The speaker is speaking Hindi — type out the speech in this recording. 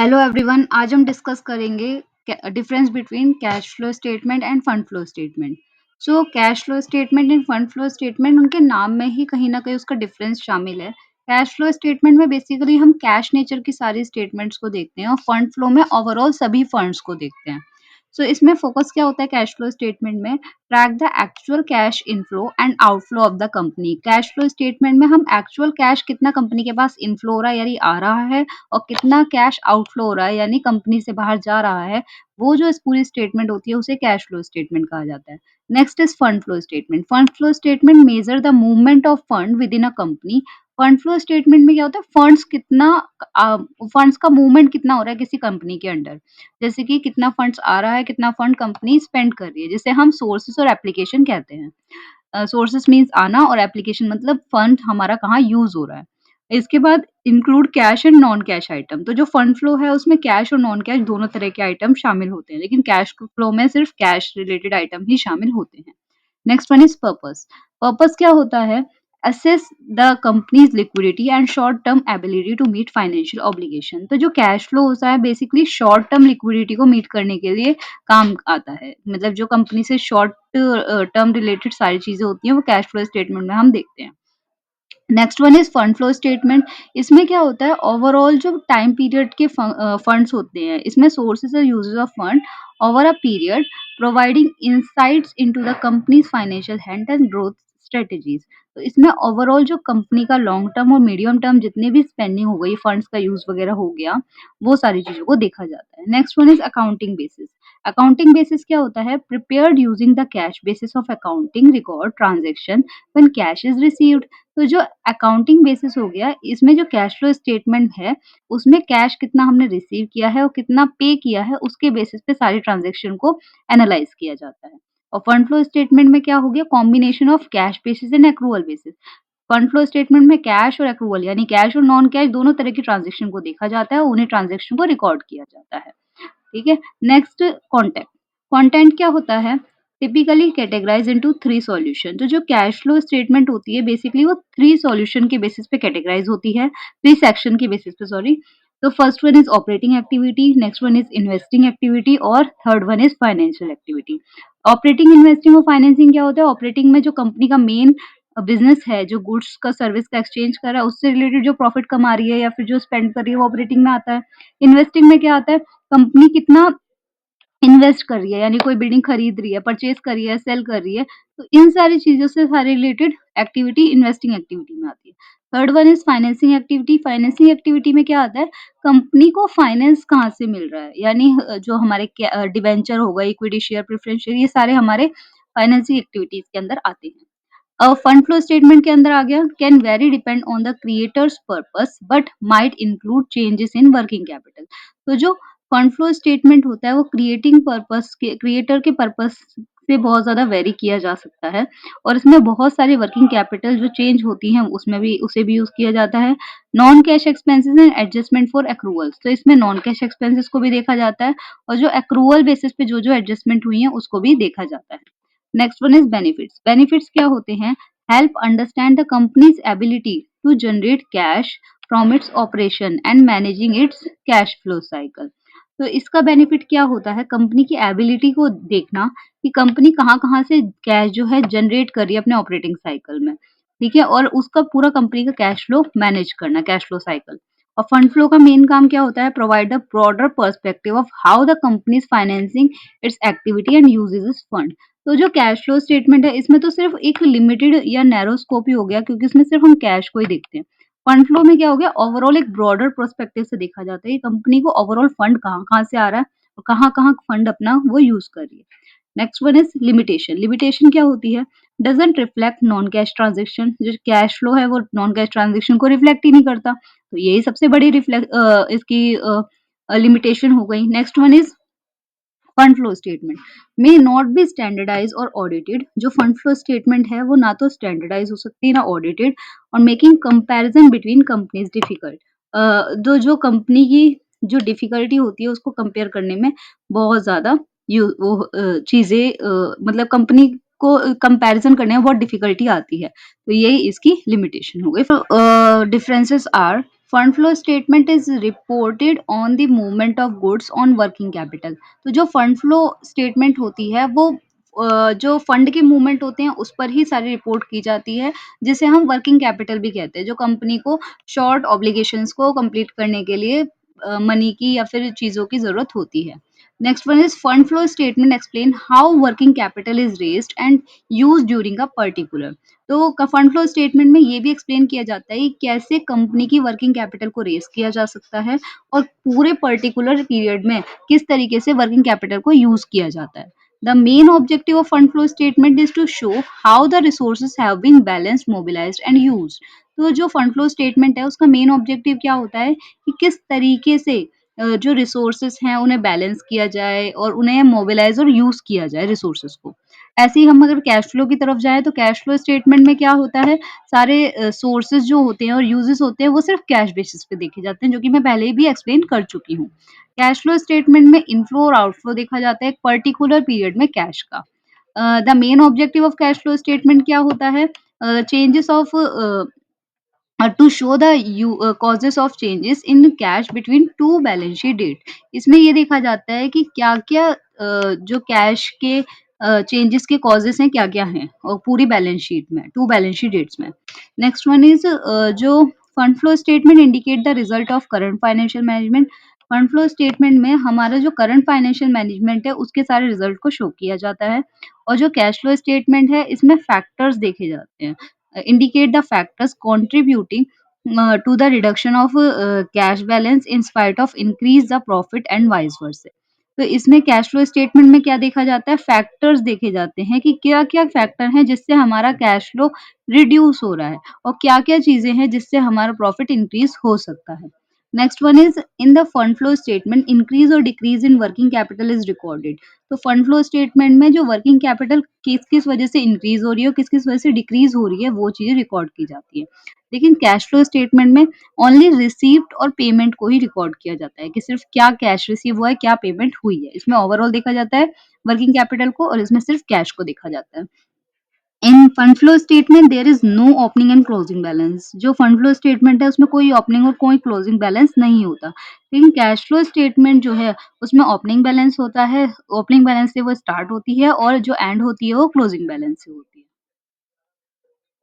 हेलो एवरीवन, आज हम डिस्कस करेंगे difference between cash flow statement end fund flow statement. So cash flow statement end fund flow statement उनके नाम में ही कहीं ना कहीं उसका डिफरेंस शामिल है। कैश फ्लो स्टेटमेंट में बेसिकली हम कैश नेचर की सारी स्टेटमेंट्स को देखते हैं और फंड फ्लो में ओवरऑल सभी फंड्स को देखते हैं। सो इसमें फोकस क्या होता है कैश फ्लो स्टेटमेंट में? Track the actual cash inflow and outflow of the company. Cash flow statement में हम एक्चुअल कैश कितना कंपनी के पास इनफ्लो हो रहा है यानी आ रहा है और कितना कैश आउटफ्लो हो रहा है यानी कंपनी से बाहर जा रहा है, वो जो इस पूरी स्टेटमेंट होती है उसे कैश फ्लो स्टेटमेंट कहा जाता है। Next is fund flow statement. Fund flow statement measure the movement of fund with in a company. Fund flow statement में क्या होता है? फंड्स का मूवमेंट कितना हो रहा है किसी कंपनी के अंडर। जैसे कि कितना फंड्स आ रहा है, कितना फंड कंपनी स्पेंड कर रही है, जिसे हम सोर्सेस और एप्लीकेशन कहते हैं। सोर्सेस मीन्स आना और एप्लीकेशन मतलब फंड हमारा कहाँ यूज हो रहा है। इसके बाद include cash and non cash item. तो जो फंड फ्लो है उसमें कैश और नॉन कैश दोनों तरह के आइटम शामिल होते हैं, लेकिन कैश फ्लो में सिर्फ कैश रिलेटेड आइटम ही शामिल होते हैं। Next one is purpose. Purpose क्या होता है? Assess the company's liquidity and short term ability to meet financial obligation. तो जो कैश फ्लो होता है बेसिकली शॉर्ट टर्म लिक्विडिटी को मीट करने के लिए काम आता है। मतलब जो कंपनी से शॉर्ट टर्म रिलेटेड सारी चीजें होती हैं वो कैश फ्लो स्टेटमेंट में हम देखते हैं। Next one is fund flow statement. इसमें क्या होता है? ओवरऑल जो टाइम पीरियड के फंड्स होते हैं, इसमें सोर्सेज और uses of fund over a period, providing insights into the companies financial health and growth strategies. तो इसमें ओवरऑल जो कंपनी का लॉन्ग टर्म और मीडियम टर्म जितने भी स्पेंडिंग हो गई, फंड्स का यूज वगैरह हो गया, वो सारी चीजों को देखा जाता है। Next one is accounting basis. Accounting basis क्या होता है? Prepared using the cash basis of accounting record transaction when cash is received. तो जो अकाउंटिंग बेसिस हो गया, इसमें जो कैश फ्लो स्टेटमेंट है, उसमें कैश कितना हमने रिसीव किया है और कितना पे किया है, उसके बेसिस पे सारी ट्रांज़ैक्शन को एनालाइज़ किया जाता है। और फंड फ्लो स्टेटमेंट में क्या हो गया? Combination of cash basis and accrual basis. Fund flow statement में कैश और एक्रूअल यानी कैश और नॉन कैश दोनों तरह की ट्रांज़ैक्शन को देखा जाता है और उन्हीं ट्रांज़ैक्शन को रिकॉर्ड किया जाता है। ठीक है। Next content. कंटेंट क्या होता है? Typically categorise into three solution. तो जो कैश फ्लो स्टेटमेंट होती है बेसिकली वो थ्री सॉल्यूशन के बेसिस पे कैटेगराइज होती है, थ्री सेक्शन के बेसिस पे, सॉरी। तो first one is operating activity, next one is investing activity और third one is financial activity. Operating, investing और फाइनेंसिंग क्या होता है? ऑपरेटिंग में जो कंपनी का मेन बिजनेस है, जो गुड्स का सर्विस का एक्सचेंज कर रहा है, उससे रिलेटेड जो प्रॉफिट कमा रही है या फिर जो स्पेंड कर रही है वो ऑपरेटिंग में आता है। इन्वेस्टिंग में क्या आता है? कंपनी कितना इन्वेस्ट कर रही है, यानी कोई बिल्डिंग खरीद रही है, परचेज कर रही है, सेल कर रही है, तो इन सारी चीज़ों से सारे रिलेटेड एक्टिविटी इन्वेस्टिंग एक्टिविटी में आती है। Third one is financing activity. Financing activity में क्या आता है? कंपनी को फाइनेंस कहाँ से मिल रहा है, यानी जो हमारे डिबेंचर हो गए, इक्विटी शेयर, प्रेफरेंस शेयर, ये सारे हमारे फाइनेंसिंग एक्टिविटीज़ के अंदर आते हैं। फंड फ्लो स्टेटमेंट के अंदर आ गया, can very depend on the creators purpose but might include changes in working capital. तो जो फंड फ्लो स्टेटमेंट होता है वो क्रिएटर के पर्पस से बहुत ज्यादा वेरी किया जा सकता है और इसमें बहुत सारी वर्किंग कैपिटल जो चेंज होती हैं उसमें भी उसे भी यूज किया जाता है। Non cash expenses and adjustment for accruals. तो इसमें नॉन कैश एक्सपेंसेस को भी देखा जाता है और जो एक्रूवल बेसिस पे जो जो एडजस्टमेंट हुई है उसको भी देखा जाता है। Next one is benefits. Benefits क्या होते हैं? Help understand the company's ability to generate cash from its operation and managing its cash flow cycle. तो इसका बेनिफिट क्या होता है? कंपनी की एबिलिटी को देखना कि कंपनी कहाँ-कहाँ से कैश जो है जनरेट कर रही है अपने ऑपरेटिंग साइकिल में, ठीक है? और उसका पूरा कंपनी का कैश फ्लो मैनेज करना, कैश फ्लो साइकिल। और फंड फ्लो का मेन काम क्या होता है? Provide a broader perspective of how the company is financing it's activity and uses it's fund. तो जो कैश फ्लो स्टेटमेंट है इसमें तो सिर्फ एक लिमिटेड या नैरो स्कोप ही हो गया क्योंकि इसमें सिर्फ हम कैश को ही देखते हैं। फंड फ्लो में क्या हो गया? ओवरऑल एक ब्रॉडर पर्सपेक्टिव से देखा जाता है कि कंपनी को ओवरऑल फंड कहाँ-कहाँ से आ रहा है और कहाँ-कहाँ फंड अपना वो यूज़ कर रही है। Next one is limitation. Limitation क्या होती है? Doesn't reflect non cash transaction. जो कैश फ्लो है वो नॉन कैश ट्रांज़ैक्शन को रिफ्लेक्ट ही नहीं करता। तो यही सबसे बड़ी इसकी लिमिटेशन हो गई। Next one is fund flow statement may not be standardise और ऑडिटेड। जो फंड फ्लो स्टेटमेंट है वो ना तो स्टैंडर्डाइज हो सकती है ना ऑडिटेड और making comparison between companies difficult. जो कंपनी की जो डिफिकल्टी होती है उसको कंपेयर करने में बहुत ज्यादा चीजें मतलब कंपनी को कंपैरिजन करने में बहुत डिफिकल्टी आती है। तो यही इसकी लिमिटेशन हो गई। Differences are fund flow statement is reported on the movement of goods on working capital. तो जो फंड फ्लो स्टेटमेंट होती है वो जो फंड के मूवमेंट होते हैं उस पर ही सारी रिपोर्ट की जाती है, जिसे हम वर्किंग कैपिटल भी कहते हैं, जो कंपनी को शॉर्ट ऑब्लिगेशंस को कंप्लीट करने के लिए मनी की या फिर चीज़ों की ज़रूरत होती है। Next one is fund flow statement explain how working capital is raised and used during a particular. तो फंड फ्लो स्टेटमेंट में ये भी एक्सप्लेन किया जाता है कि कैसे कंपनी की वर्किंग कैपिटल को रेज किया जा सकता है और पूरे पर्टिकुलर पीरियड में किस तरीके से वर्किंग कैपिटल को यूज किया जाता है। The main objective of fund flow statement is to show how the resources have been balanced, mobilised and used. तो जो फंड फ्लो स्टेटमेंट है उसका मेन ऑब्जेक्टिव क्या होता है कि किस तरीके से जो रिसोर्सेज हैं उन्हें बैलेंस किया जाए और उन्हें मोबिलाइज और यूज किया जाए रिसोर्सेज को। ऐसे ही हम अगर कैश फ्लो की तरफ जाएँ तो कैश फ्लो स्टेटमेंट में क्या होता है, सारे सोर्सेज़ जो होते हैं और यूजेस होते हैं वो सिर्फ़ कैश बेसिस पे देखे जाते हैं, जो कि मैं पहले भी एक्सप्लेन कर चुकी हूँ। कैश फ्लो स्टेटमेंट में इनफ्लो और आउटफ्लो देखा जाता है एक पर्टिकुलर पीरियड में कैश का। The main objective of cash flow statement क्या होता है? Changes of to show the causes of changes in cash between two balance sheet date. इसमें ये देखा जाता है कि क्या-क्या जो कैश के चेंजेस के कॉजेस हैं क्या-क्या हैं और पूरी बैलेंस शीट में, टू बैलेंस शीट डेट्स में। नेक्स्ट वन इज़ जो fund flow statement indicate the result of current financial management. Fund flow statement में हमारा जो करंट फाइनेंशियल मैनेजमेंट है उसके सारे रिजल्ट को शो किया जाता है और जो कैश फ्लो स्टेटमेंट है इसमें फैक्टर्स देखे जाते हैं। Indicate the factors contributing to the reduction of cash balance in spite of increase the profit and vice versa। तो इसमें कैश फ्लो स्टेटमेंट में क्या देखा जाता है, फैक्टर्स देखे जाते हैं कि क्या-क्या फैक्टर हैं जिससे हमारा कैश फ्लो रिड्यूस हो रहा है और क्या-क्या चीज़ें हैं जिससे हमारा प्रॉफिट इंक्रीज़ हो सकता है। Next one is in the fund flow statement increase और decrease in working capital is recorded. तो फंड फ्लो स्टेटमेंट में जो वर्किंग कैपिटल किस-किस वजह से इंक्रीज़ हो रही है और किस-किस वजह से डिक्रीज़ हो रही है, वो चीज़ें रिकॉर्ड की जाती है। लेकिन कैश फ्लो स्टेटमेंट में ओनली रिसीप्ट और पेमेंट को ही रिकॉर्ड किया जाता है कि सिर्फ़ क्या कैश रिसीव हुआ है, क्या पेमेंट हुई है। इसमें ओवरऑल देखा जाता है वर्किंग कैपिटल को और इसमें सिर्फ़ कैश को देखा जाता है। In fund flow statement there is no opening and closing balance. जो फंड फ्लो स्टेटमेंट है उसमें कोई ओपनिंग और कोई क्लोजिंग बैलेंस नहीं होता। लेकिन कैश फ्लो स्टेटमेंट जो है उसमें ओपनिंग बैलेंस होता है, ओपनिंग बैलेंस से वो स्टार्ट होती है और जो एंड होती है वो क्लोजिंग बैलेंस से होती है।